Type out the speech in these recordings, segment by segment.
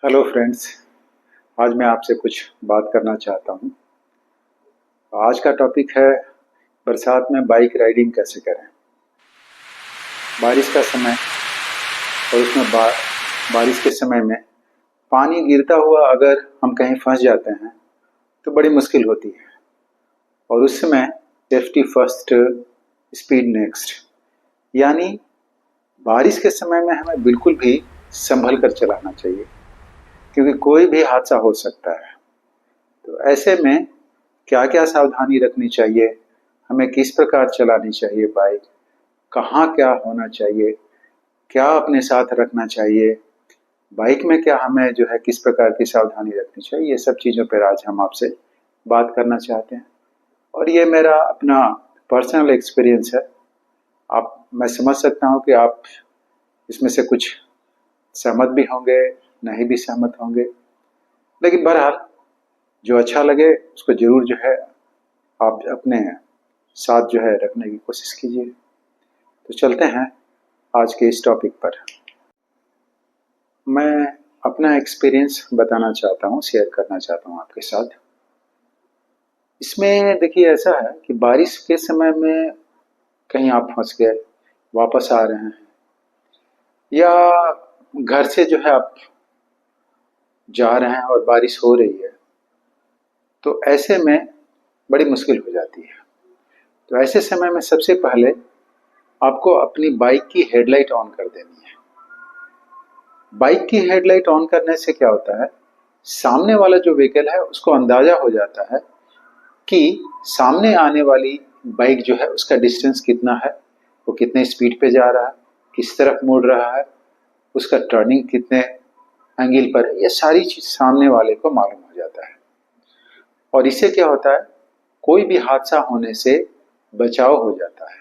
Hello friends. आज मैं आपसे कुछ बात करना चाहता हूँ। आज का टॉपिक है बरसात में बाइक राइडिंग कैसे करें। बारिश का समय और उसमें बारिश के समय में पानी गिरता हुआ अगर हम कहीं फंस जाते हैं तो बड़ी मुश्किल होती है और उस समय सेफ्टी फर्स्ट, स्पीड नेक्स्ट। यानी बारिश के समय में हमें बिल्कुल भी संभल कर चलाना चाहिए क्योंकि कोई भी हादसा हो सकता है। तो ऐसे में क्या क्या सावधानी रखनी चाहिए, हमें किस प्रकार चलानी चाहिए बाइक, कहाँ क्या होना चाहिए, क्या अपने साथ रखना चाहिए, बाइक में क्या हमें जो है किस प्रकार की सावधानी रखनी चाहिए, ये सब चीज़ों पर आज हम आपसे बात करना चाहते हैं। और ये मेरा अपना पर्सनल एक्सपीरियंस है। मैं समझ सकता हूँ कि आप इसमें से कुछ सहमत भी होंगे, नहीं भी सहमत होंगे, लेकिन बहरहाल जो अच्छा लगे उसको जरूर जो है आप अपने साथ जो है रखने की कोशिश कीजिए। तो चलते हैं आज के इस टॉपिक पर। मैं अपना एक्सपीरियंस बताना चाहता हूँ, शेयर करना चाहता हूँ आपके साथ। इसमें देखिए ऐसा है कि बारिश के समय में कहीं आप फंस गए, वापस आ रहे हैं या घर से जो है आप जा रहे हैं और बारिश हो रही है, तो ऐसे में बड़ी मुश्किल हो जाती है। तो ऐसे समय में सबसे पहले आपको अपनी बाइक की हेडलाइट ऑन कर देनी है। बाइक की हेडलाइट ऑन करने से क्या होता है, सामने वाला जो व्हीकल है उसको अंदाजा हो जाता है कि सामने आने वाली बाइक जो है उसका डिस्टेंस कितना है, वो कितने स्पीड पे जा रहा है, किस तरफ मुड़ रहा है, उसका टर्निंग कितने एंगल पर है। ये सारी चीज सामने वाले को मालूम हो जाता है और इससे क्या होता है, कोई भी हादसा होने से बचाव हो जाता है।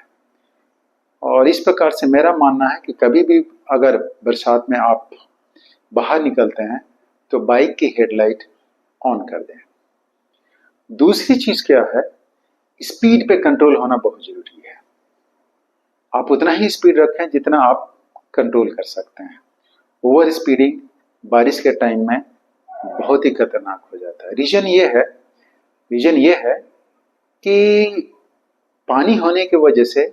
और इस प्रकार से मेरा मानना है कि कभी भी अगर बरसात में आप बाहर निकलते हैं तो बाइक की हेडलाइट ऑन कर दें। दूसरी चीज क्या है, स्पीड पे कंट्रोल होना बहुत जरूरी है। आप उतना ही स्पीड रखें जितना आप कंट्रोल कर सकते हैं। ओवर स्पीडिंग बारिश के टाइम में बहुत ही खतरनाक हो जाता है। रीजन ये है कि पानी होने की वजह से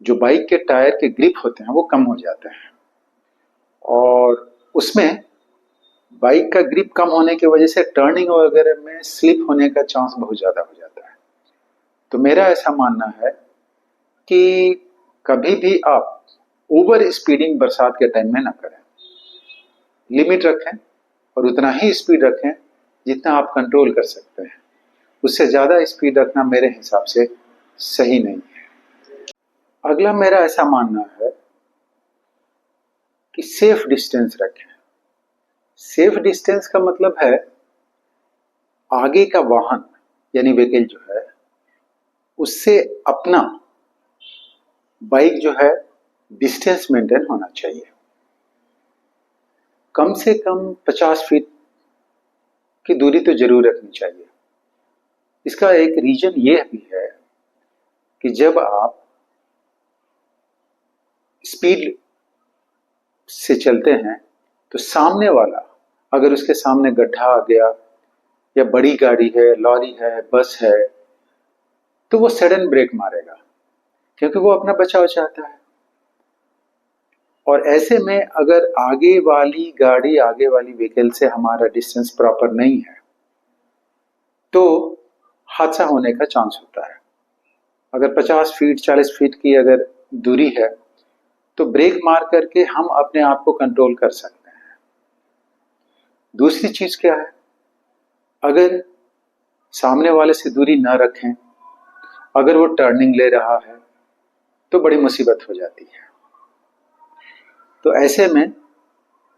जो बाइक के टायर के ग्रिप होते हैं वो कम हो जाते हैं और उसमें बाइक का ग्रिप कम होने की वजह से टर्निंग वगैरह में स्लिप होने का चांस बहुत ज़्यादा हो जाता है। तो मेरा ऐसा मानना है कि कभी भी आप ओवर स्पीडिंग बरसात के टाइम में ना करें। लिमिट रखें और उतना ही स्पीड रखें जितना आप कंट्रोल कर सकते हैं। उससे ज़्यादा स्पीड रखना मेरे हिसाब से सही नहीं है। अगला मेरा ऐसा मानना है कि सेफ डिस्टेंस रखें। सेफ डिस्टेंस का मतलब है आगे का वाहन यानी व्हीकल जो है उससे अपना बाइक जो है डिस्टेंस मेंटेन होना चाहिए। कम से कम 50 फीट की दूरी तो जरूर रखनी चाहिए। इसका एक रीजन ये भी है कि जब आप स्पीड से चलते हैं तो सामने वाला अगर उसके सामने गड्ढा आ गया या बड़ी गाड़ी है, लॉरी है, बस है, तो वो सडन ब्रेक मारेगा क्योंकि वो अपना बचाव चाहता है। और ऐसे में अगर आगे वाली गाड़ी, आगे वाली व्हीकल से हमारा डिस्टेंस प्रॉपर नहीं है तो हादसा होने का चांस होता है। अगर 50 फीट 40 फीट की अगर दूरी है तो ब्रेक मार करके हम अपने आप को कंट्रोल कर सकते हैं। दूसरी चीज क्या है, अगर सामने वाले से दूरी न रखें, अगर वो टर्निंग ले रहा है तो बड़ी मुसीबत हो जाती है। तो ऐसे में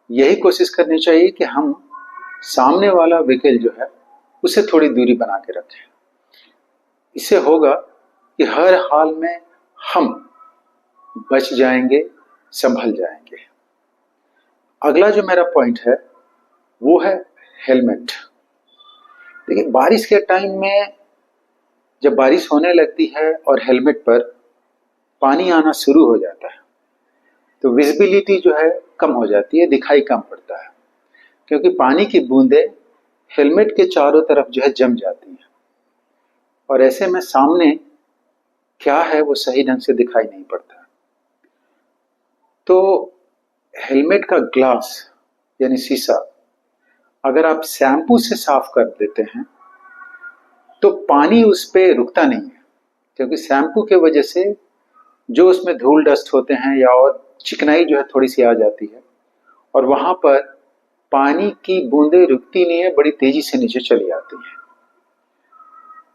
यही कोशिश करनी चाहिए कि हम सामने वाला व्हीकल जो है उससे थोड़ी दूरी बना के रखें। इससे होगा कि हर हाल में हम बच जाएंगे, संभल जाएंगे। अगला जो मेरा पॉइंट है वो है हेलमेट। देखिए बारिश के टाइम में जब बारिश होने लगती है और हेलमेट पर पानी आना शुरू हो जाता है तो विजिबिलिटी जो है कम हो जाती है, दिखाई कम पड़ता है क्योंकि पानी की बूंदें हेलमेट के चारों तरफ जो है जम जाती हैं, और ऐसे में सामने क्या है वो सही ढंग से दिखाई नहीं पड़ता। तो हेलमेट का ग्लास यानी शीशा अगर आप शैम्पू से साफ कर देते हैं तो पानी उस पर रुकता नहीं है, क्योंकि शैम्पू के वजह से जो उसमें धूल डस्ट होते हैं या और चिकनाई जो है थोड़ी सी आ जाती है, और वहां पर पानी की बूंदें रुकती नहीं है, बड़ी तेजी से नीचे चली आती हैं।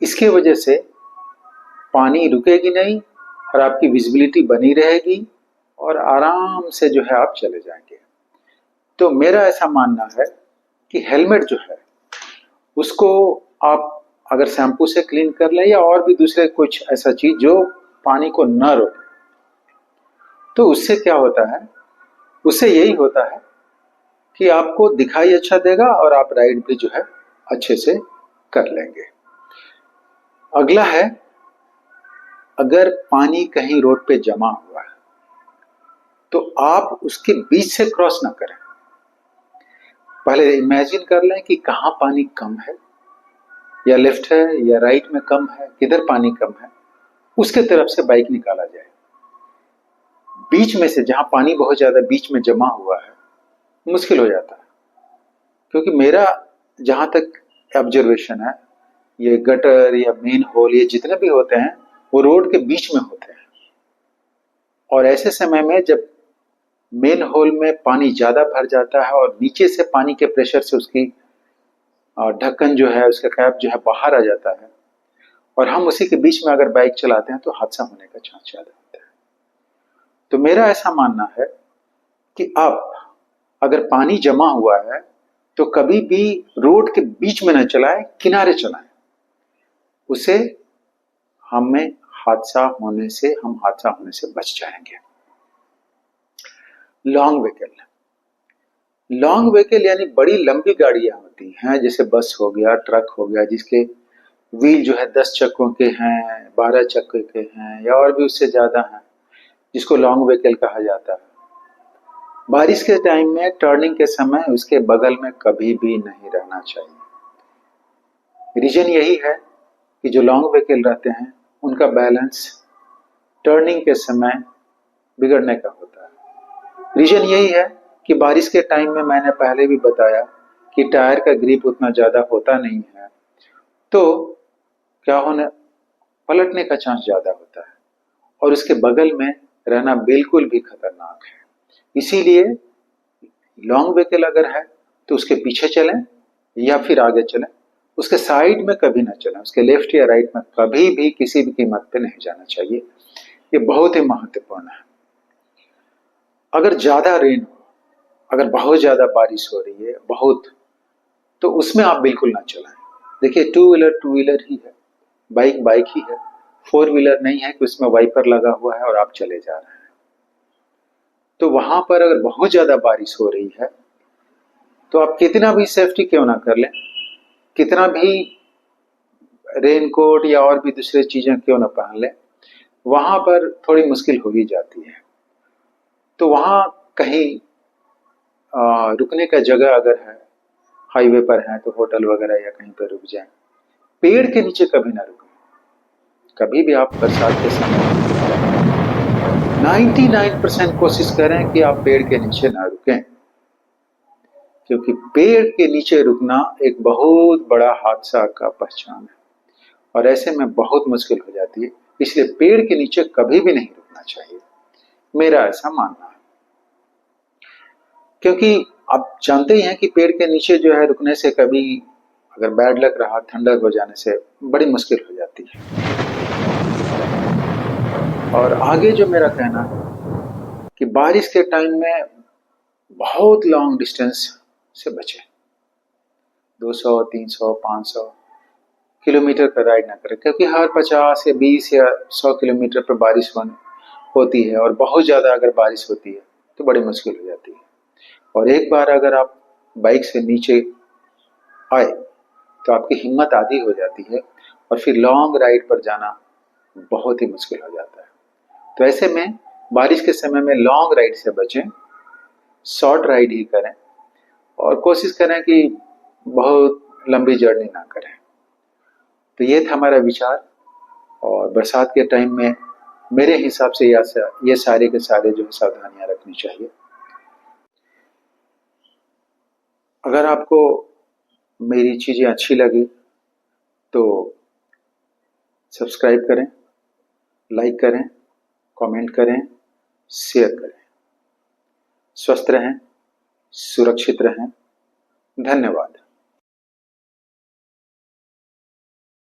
इसके वजह से पानी रुकेगी नहीं और आपकी विजिबिलिटी बनी रहेगी और आराम से जो है आप चले जाएंगे। तो मेरा ऐसा मानना है कि हेलमेट जो है उसको आप अगर शैम्पू से क्लीन कर लें या और भी दूसरे कुछ ऐसा चीज जो पानी को न रोके, तो उससे क्या होता है, उससे यही होता है कि आपको दिखाई अच्छा देगा और आप राइड भी जो है अच्छे से कर लेंगे। अगला है, अगर पानी कहीं रोड पे जमा हुआ है तो आप उसके बीच से क्रॉस ना करें। पहले इमेजिन कर लें कि कहाँ पानी कम है, या लेफ्ट है या राइट में कम है, किधर पानी कम है, उसके तरफ से बाइक निकाला जाए। बीच में से जहां पानी बहुत ज्यादा बीच में जमा हुआ है मुश्किल हो जाता है, क्योंकि मेरा जहां तक ऑब्जर्वेशन है, ये गटर या मेन होल ये जितने भी होते हैं वो रोड के बीच में होते हैं, और ऐसे समय में जब मेन होल में पानी ज्यादा भर जाता है और नीचे से पानी के प्रेशर से उसकी ढक्कन जो है, उसका कैप जो है बाहर आ जाता है, और हम उसी के बीच में अगर बाइक चलाते हैं तो हादसा होने का चांस ज्यादा होता है। तो मेरा ऐसा मानना है कि आप अगर पानी जमा हुआ है तो कभी भी रोड के बीच में न चलाएं, किनारे चलाएं। उसे हम हादसा होने से बच जाएंगे। लॉन्ग व्हीकल यानी बड़ी लंबी गाड़ियां होती हैं, जैसे बस हो गया, ट्रक हो गया, जिसके व्हील जो है 10 चक्कों के हैं, 12 चक्के के हैं या और भी उससे ज्यादा हैं, जिसको लॉन्ग व्हीकल कहा जाता है। बारिश के टाइम में टर्निंग के समय उसके बगल में कभी भी नहीं रहना चाहिए। रीजन यही है कि जो लॉन्ग व्हीकल रहते हैं उनका बैलेंस टर्निंग के समय बिगड़ने का होता है। रीजन यही है कि बारिश के टाइम में मैंने पहले भी बताया कि टायर का ग्रिप उतना ज्यादा होता नहीं है, तो क्या होने पलटने का चांस ज्यादा होता है, और उसके बगल में रहना बिल्कुल भी खतरनाक है। इसीलिए लॉन्ग व्हीकल अगर है तो उसके पीछे चलें या फिर आगे चलें, उसके साइड में कभी ना चलें, उसके लेफ्ट या राइट में कभी भी किसी भी कीमत पे नहीं जाना चाहिए। ये बहुत ही महत्वपूर्ण है। अगर ज्यादा रेन हो, अगर बहुत ज्यादा बारिश हो रही है बहुत, तो उसमें आप बिल्कुल ना चलाएं। देखिए, टू व्हीलर ही है, बाइक ही है, फोर व्हीलर नहीं है कि उसमें वाइपर लगा हुआ है और आप चले जा रहे हैं। तो वहां पर अगर बहुत ज्यादा बारिश हो रही है तो आप कितना भी सेफ्टी क्यों ना कर लें, कितना भी रेनकोट या और भी दूसरे चीजें क्यों ना पहन लें, वहां पर थोड़ी मुश्किल हो ही जाती है। तो वहां कहीं रुकने का जगह अगर है, हाईवे पर है, तो होटल वगैरह या कहीं पर रुक जाएं। पेड़ के नीचे कभी ना रुकें। कभी भी आप बरसात के समय 99% कोशिश करें कि आप पेड़ के नीचे ना रुकें, क्योंकि पेड़ के नीचे रुकना एक बहुत बड़ा हादसा का पहचान है, और ऐसे में बहुत मुश्किल हो जाती है। इसलिए पेड़ के नीचे कभी भी नहीं रुकना चाहिए, मेरा ऐसा मानना है। क्योंकि आप जानते ही हैं कि पेड़ के नीचे जो है रुकने से कभी अगर बैड लक रहा, थंडर हो जाने से बड़ी मुश्किल हो जाती है। और आगे जो मेरा कहना है कि बारिश के टाइम में बहुत लॉन्ग डिस्टेंस से बचें। 200, 300, 500 किलोमीटर का राइड ना करें, क्योंकि हर 50 या 20 या 100 किलोमीटर पर बारिश होती है, और बहुत ज़्यादा अगर बारिश होती है तो बड़ी मुश्किल हो जाती है। और एक बार अगर आप बाइक से नीचे आए तो आपकी हिम्मत आधी हो जाती है, और फिर लॉन्ग राइड पर जाना बहुत ही मुश्किल हो जाता है। तो ऐसे में बारिश के समय में लॉन्ग राइड से बचें, शॉर्ट राइड ही करें। और कोशिश करें कि बहुत लंबी जर्नी ना करें। तो ये था हमारा विचार। और बरसात के टाइम में मेरे हिसाब से ये सारे के सारे जो सावधानियां रखनी चाहिए। अगर आपको मेरी चीज़ें अच्छी लगी तो सब्सक्राइब करें, लाइक करें, कमेंट करें, शेयर करें। स्वस्थ रहें, सुरक्षित रहें। धन्यवाद।